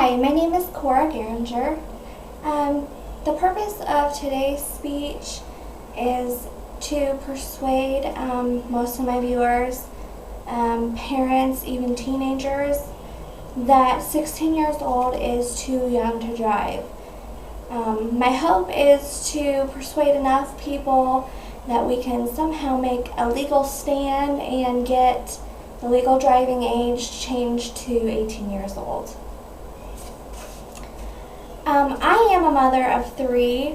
Hi, my name is Cora Geringer. The purpose of today's speech is to persuade most of my viewers, parents, even teenagers, that 16 years old is too young to drive. My hope is to persuade enough people that we can somehow make a legal stand and get the legal driving age changed to 18 years old. I am a mother of 3.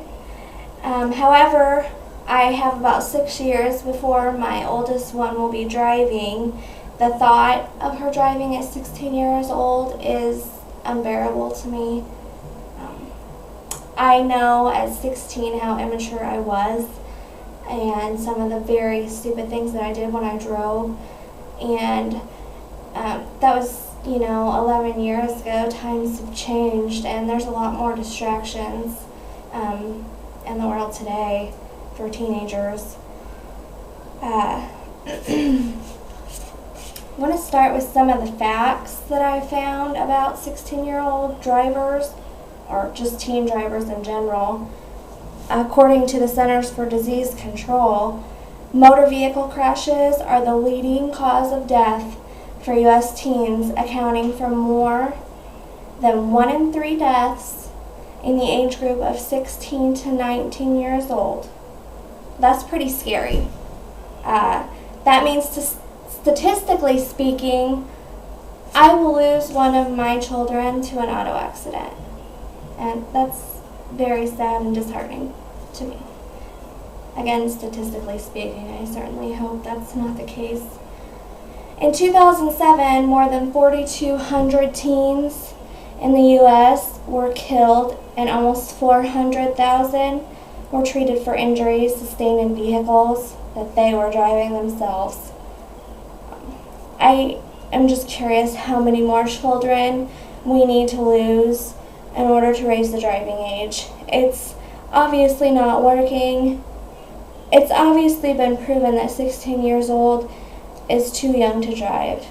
However, I have about 6 years before my oldest one will be driving. The thought of her driving at 16 years old is unbearable to me. I know at 16 how immature I was and some of the very stupid things that I did when I drove. And that was 11 years ago. Times have changed and there's a lot more distractions in the world today for teenagers. I want to start with some of the facts that I found about 16-year-old drivers, or just teen drivers in general. According to the Centers for Disease Control, motor vehicle crashes are the leading cause of death for U.S. teens, accounting for more than 1 in 3 deaths in the age group of 16 to 19 years old. That's pretty scary. That means, statistically speaking, I will lose one of my children to an auto accident. And that's very sad and disheartening to me. Again, statistically speaking, I certainly hope that's not the case. In 2007, more than 4,200 teens in the U.S. were killed and almost 400,000 were treated for injuries sustained in vehicles that they were driving themselves. I am just curious how many more children we need to lose in order to raise the driving age. It's obviously not working. It's obviously been proven that 16 years old is too young to drive.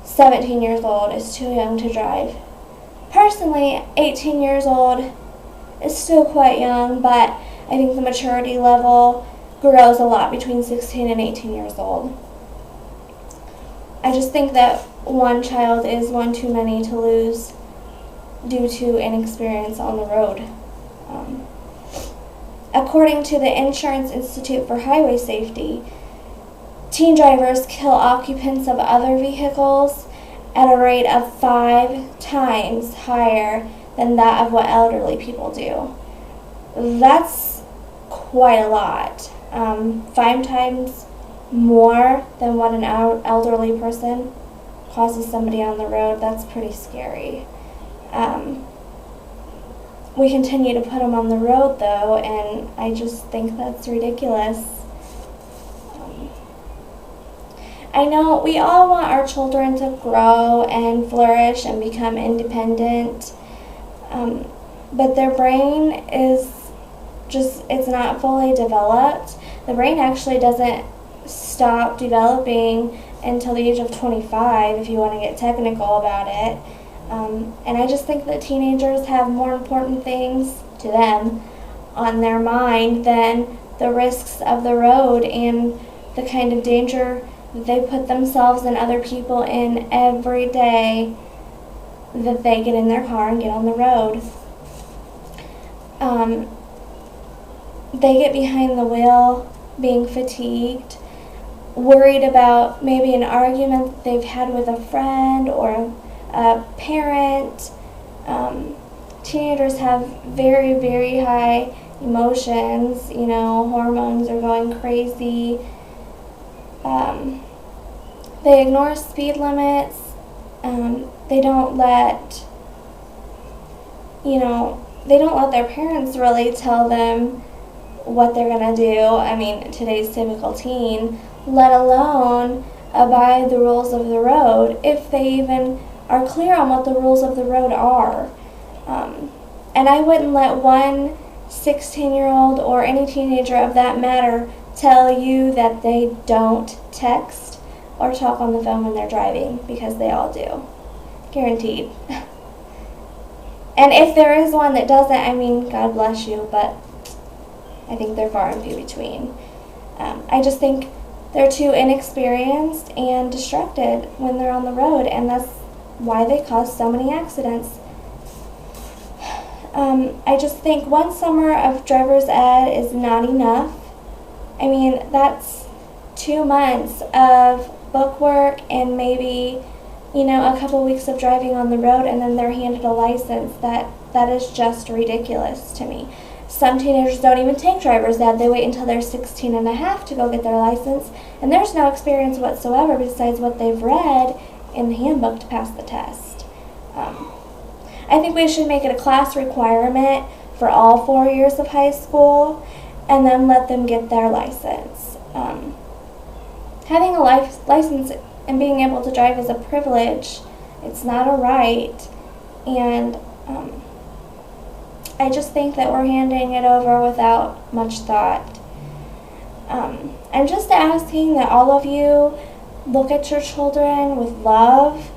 17 years old is too young to drive. Personally, 18 years old is still quite young, but I think the maturity level grows a lot between 16 and 18 years old. I just think that one child is one too many to lose due to inexperience on the road. According to the Insurance Institute for Highway Safety, teen drivers kill occupants of other vehicles at a rate of 5 times higher than that of what elderly people do. That's quite a lot. 5 times more than what an elderly person causes somebody on the road. That's pretty scary. We continue to put them on the road, though, and I just think that's ridiculous. I know we all want our children to grow and flourish and become independent, but their brain is it's not fully developed. The brain actually doesn't stop developing until the age of 25, if you want to get technical about it. And I just think that teenagers have more important things to them on their mind than the risks of the road and the kind of danger that they put themselves and other people in every day that they get in their car and get on the road. They get behind the wheel being fatigued, worried about maybe an argument that they've had with a friend or a parent. Teenagers have very, very high emotions. Hormones are going crazy. They ignore speed limits. They don't let their parents really tell them what they're going to do. I mean, today's typical teen, let alone abide the rules of the road, if they even are clear on what the rules of the road are. And I wouldn't let one 16-year-old or any teenager of that matter tell you that they don't text or talk on the phone when they're driving, because they all do. Guaranteed. And if there is one that doesn't, I mean, God bless you, but I think they're far and few between. I just think they're too inexperienced and distracted when they're on the road, and that's why they cause so many accidents. I just think one summer of driver's ed is not enough. I mean, that's 2 months of book work and maybe, a couple weeks of driving on the road, and then they're handed a license. That is just ridiculous to me. Some teenagers don't even take driver's ed. They wait until they're 16 and a half to go get their license, and there's no experience whatsoever besides what they've read in the handbook to pass the test. I think we should make it a class requirement for all 4 years of high school and then let them get their license. Having a license and being able to drive is a privilege. It's not a right. And I just think that we're handing it over without much thought. I'm just asking that all of you look at your children with love,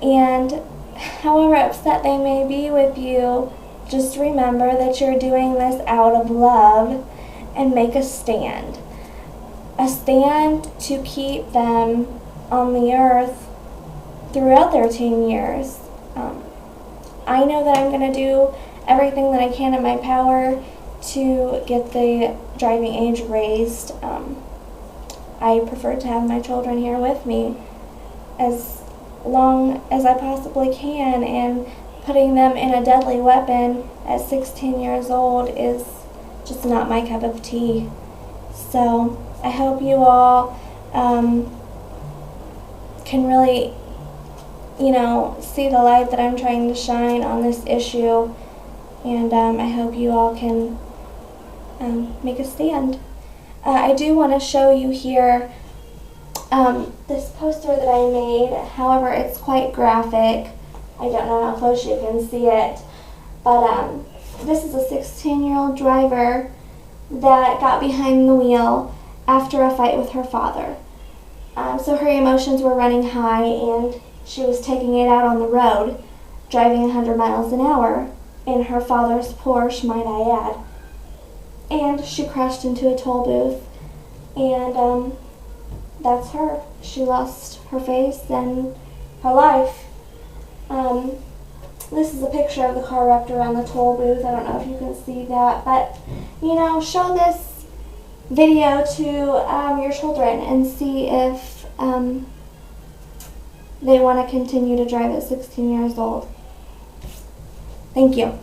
and however upset they may be with you, just remember that you're doing this out of love, and make a stand. A stand to keep them on the earth throughout their teen years. I know that I'm going to do everything that I can in my power to get the driving age raised. I prefer to have my children here with me as long as I possibly can, and putting them in a deadly weapon at 16 years old is just not my cup of tea. So I hope you all can really, see the light that I'm trying to shine on this issue, and I hope you all can make a stand. I do want to show you here this poster that I made. However, it's quite graphic. I don't know how close you can see it, but this is a 16-year-old driver that got behind the wheel after a fight with her father. So her emotions were running high, and she was taking it out on the road, driving 100 miles an hour in her father's Porsche, might I add. And she crashed into a toll booth, and that's her. She lost her face and her life. This is a picture of the car wrapped around the toll booth. I don't know if you can see that, but show this video to your children and see if they want to continue to drive at 16 years old. Thank you.